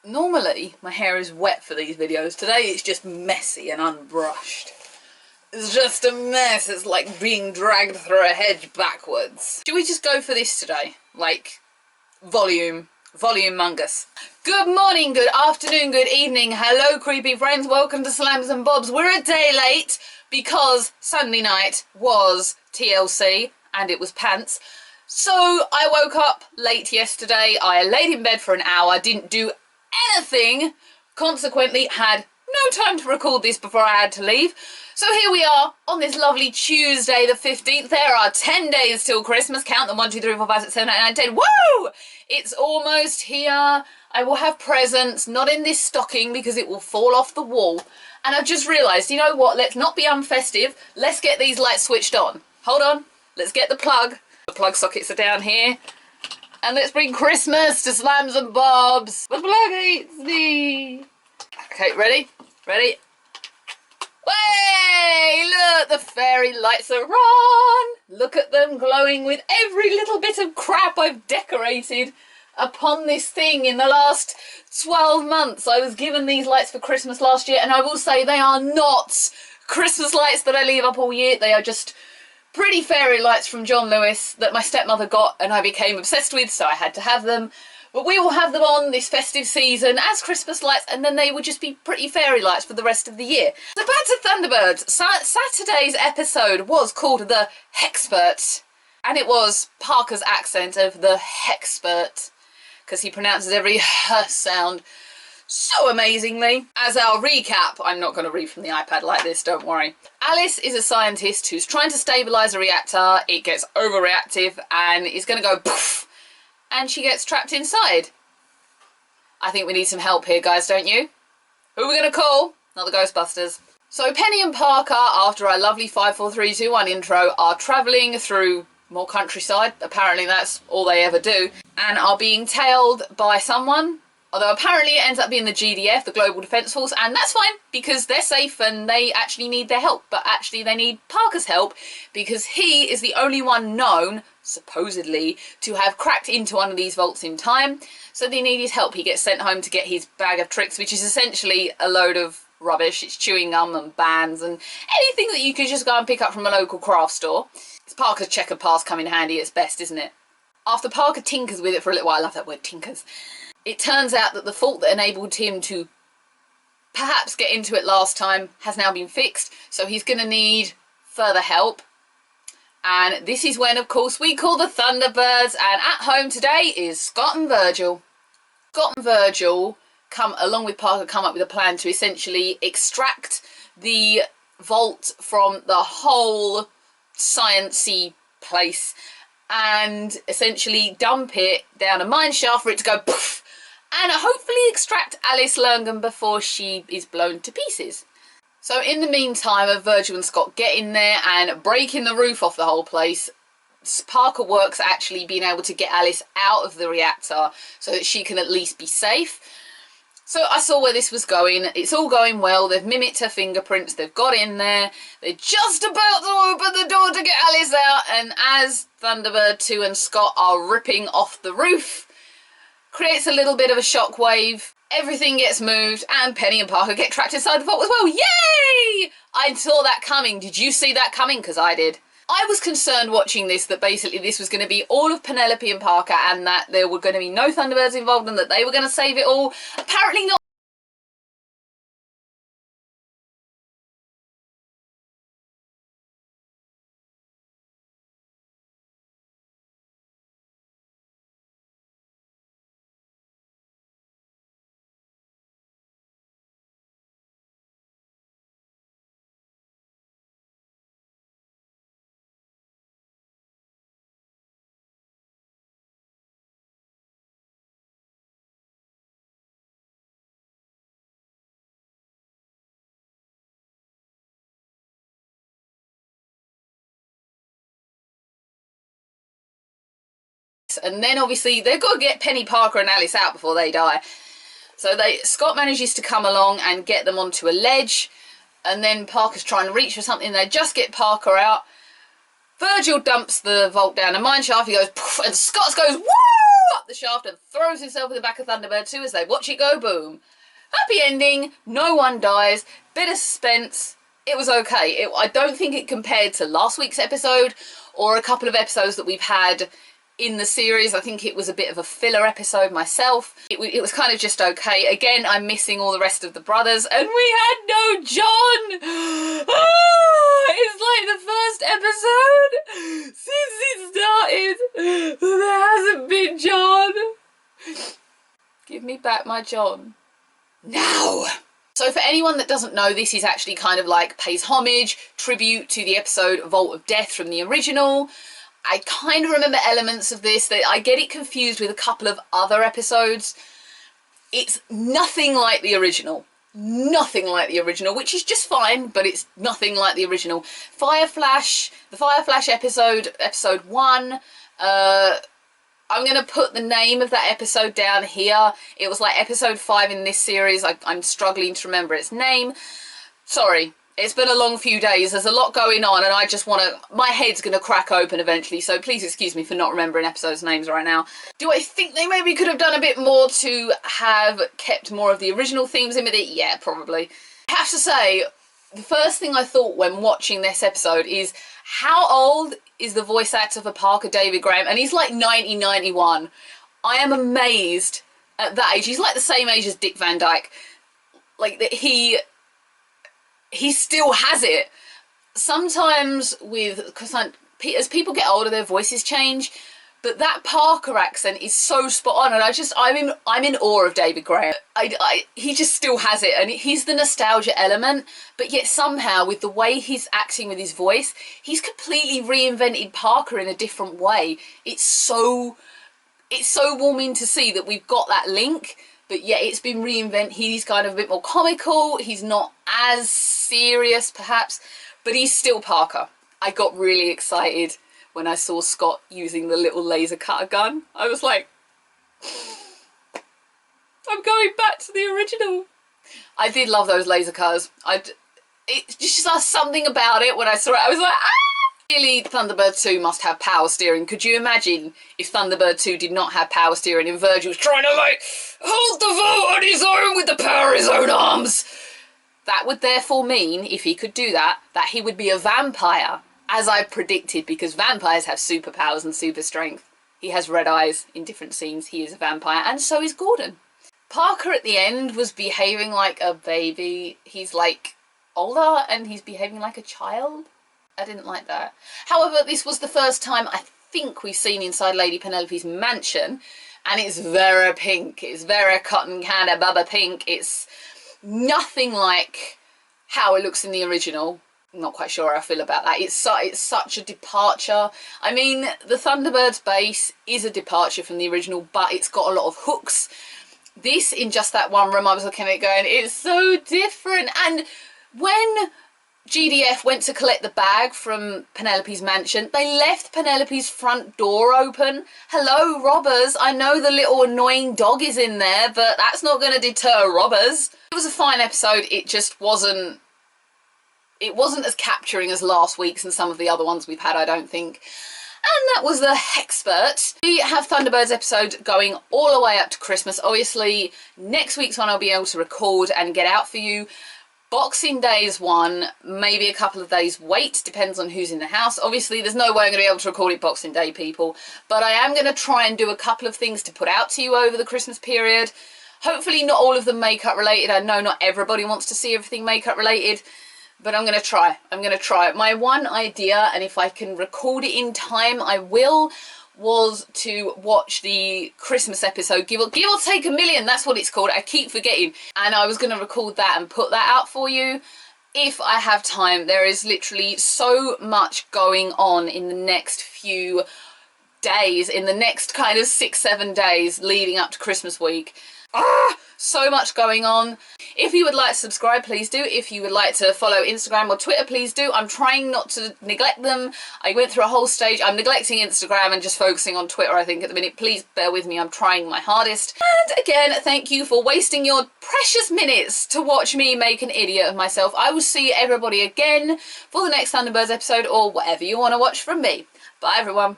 Normally my hair is wet for these videos. Today it's just messy and unbrushed. It's just a mess. It's like being dragged through a hedge backwards. Should we just go for this today? Like, volume mungus. Good morning, good afternoon, good evening. Hello, creepy friends. Welcome to Slams and Bobs. We're a day late because Sunday night was TLC and it was pants. So I woke up late yesterday. I laid in bed for an hour, didn't do anything, consequently had no time to record this before I had to leave. So here we are on this lovely Tuesday the 15th. There are 10 days till Christmas. Count them: 1, 2, 3, 4, 5, 6, 7, 8, 9, 10. Woo! It's almost here. I will have presents, not in this stocking because it will fall off the wall. And I've just realised, you know what, let's not be unfestive. Let's get these lights switched on. Hold on, let's get the plug. The plug sockets are down here. And let's bring Christmas to Slams and Bobs. The plug hates me. Okay, ready? Ready? Way! Look, the fairy lights are on. Look at them glowing with every little bit of crap I've decorated upon this thing in the last 12 months. I was given these lights for Christmas last year, and I will say they are not Christmas lights that I leave up all year. They are just pretty fairy lights from John Lewis that my stepmother got and I became obsessed with, so I had to have them. But we will have them on this festive season as Christmas lights, and then they will just be pretty fairy lights for the rest of the year. So back to Thunderbirds. Saturday's episode was called the Hexpert, and it was Parker's accent of the Hexpert, because he pronounces every h sound so amazingly. As our recap, I'm not going to read from the iPad like this, don't worry. Alice is a scientist who's trying to stabilise a reactor. It gets overreactive and is going to go poof, and she gets trapped inside. I think we need some help here, guys, don't you? Who are we going to call? Not the Ghostbusters. So Penny and Parker, after our lovely 5, 4, 3, 2, 1 intro, are travelling through more countryside. Apparently that's all they ever do. And are being tailed by someone. Although apparently it ends up being the GDF, the Global Defence Force, and that's fine because they're safe and they actually need their help. But actually they need Parker's help because he is the only one known, supposedly, to have cracked into one of these vaults in time. So they need his help. He gets sent home to get his bag of tricks, which is essentially a load of rubbish. It's chewing gum and bands and anything that you could just go and pick up from a local craft store. It's Parker's checkered past come in handy at its best, isn't it? After Parker tinkers with it for a little while, I love that word, tinkers. It turns out that the fault that enabled him to perhaps get into it last time has now been fixed, so he's going to need further help. And this is when, of course, we call the Thunderbirds, and at home today is Scott and Virgil. Scott and Virgil, along with Parker, come up with a plan to essentially extract the vault from the whole sciencey place and essentially dump it down a mine shaft for it to go poof, and hopefully extract Alice Lurgan before she is blown to pieces. So in the meantime, Virgil and Scott get in there and breaking the roof off the whole place. Parker works actually being able to get Alice out of the reactor so that she can at least be safe. So I saw where this was going. It's all going well. They've mimicked her fingerprints. They've got in there. They're just about to open the door to get Alice out. And as Thunderbird 2 and Scott are ripping off the roof, creates a little bit of a shockwave. Everything gets moved and Penny and Parker get trapped inside the vault as well. Yay! I saw that coming. Did you see that coming? Because I did. I was concerned watching this that basically this was going to be all of Penelope and Parker and that there were going to be no Thunderbirds involved and that they were going to save it all. Apparently not. And then obviously they've got to get Penny, Parker and Alice out before they die. So Scott manages to come along and get them onto a ledge, and then Parker's trying to reach for something. They just get Parker out. Virgil dumps the vault down a mine shaft. He goes poof, and Scott goes woo! up the shaft and throws himself in the back of Thunderbird 2 as they watch it go boom. Happy ending, no one dies, bit of suspense. It was okay. I don't think it compared to last week's episode or a couple of episodes that we've had in the series. I think it was a bit of a filler episode myself. It was kind of just okay. Again, I'm missing all the rest of the brothers, and we had no John. It's like the first episode since it started. There hasn't been John. Give me back my John now. So for anyone that doesn't know, this is actually kind of like pays homage, tribute to the episode Vault of Death from the original. I kind of remember elements of this, that I get it confused with a couple of other episodes. It's nothing like the original. Nothing like the original, which is just fine, but it's nothing like the original. The Fire Flash episode, episode 1, I'm going to put the name of that episode down here. It was like episode 5 in this series. I'm struggling to remember its name. Sorry. It's been a long few days. There's a lot going on, and I just want to... My head's going to crack open eventually, so please excuse me for not remembering episodes' names right now. Do I think they maybe could have done a bit more to have kept more of the original themes in with it? Yeah, probably. I have to say, the first thing I thought when watching this episode is, how old is the voice actor for Parker David Graham? And he's like 90, 91. I am amazed at that age. He's like the same age as Dick Van Dyke. Like, that he still has it. Sometimes because as people get older, their voices change, but that Parker accent is so spot on, and I'm in awe of David Graham. He just still has it, and he's the nostalgia element, but yet somehow with the way he's acting with his voice, he's completely reinvented Parker in a different way. It's so warming to see that we've got that link. But yeah, it's been reinvented. He's kind of a bit more comical. He's not as serious, perhaps, but he's still Parker. I got really excited when I saw Scott using the little laser cutter gun. I was like, I'm going back to the original. I did love those laser cutters. It just something about it when I saw it. I was like, ah! Clearly, Thunderbird 2 must have power steering. Could you imagine if Thunderbird 2 did not have power steering and Virgil was trying to, like, hold the vote on his own with the power of his own arms? That would therefore mean, if he could do that, that he would be a vampire, as I predicted, because vampires have superpowers and super strength. He has red eyes in different scenes. He is a vampire, and so is Gordon. Parker at the end was behaving like a baby. He's, like, older, and he's behaving like a child. I didn't like that. However, this was the first time I think we've seen inside Lady Penelope's mansion, and it's very pink. It's very cotton candy bubba pink. It's nothing like how it looks in the original. I'm not quite sure how I feel about that. It's such a departure. I mean, the Thunderbirds base is a departure from the original, but it's got a lot of hooks. This, in just that one room, I was looking at it going, it's so different. And when GDF went to collect the bag from Penelope's mansion, they left Penelope's front door open. Hello, robbers. I know the little annoying dog is in there, but that's not going to deter robbers. It was a fine episode. It just wasn't... It wasn't as capturing as last week's and some of the other ones we've had, I don't think. And that was the Hexpert. We have Thunderbirds episode going all the way up to Christmas. Obviously, next week's one I'll be able to record and get out for you. Boxing Day is one, maybe a couple of days wait, depends on who's in the house. Obviously, there's no way I'm going to be able to record it Boxing Day, people. But I am going to try and do a couple of things to put out to you over the Christmas period. Hopefully not all of them makeup related. I know not everybody wants to see everything makeup related, but I'm going to try. I'm going to try. My one idea, and if I can record it in time, I will, was to watch the Christmas episode, Give or Take a Million, that's what it's called, I keep forgetting, and I was going to record that and put that out for you if I have time. There is literally so much going on in the next few days, in the next kind of 6-7 days leading up to Christmas week. So much going on. If you would like to subscribe, please do. If you would like to follow Instagram or Twitter, please do. I'm trying not to neglect them. I went through a whole stage. I'm neglecting Instagram and just focusing on Twitter, I think, at the minute. Please bear with me. I'm trying my hardest. And again, thank you for wasting your precious minutes to watch me make an idiot of myself. I will see everybody again for the next Thunderbirds episode or whatever you want to watch from me. Bye, everyone.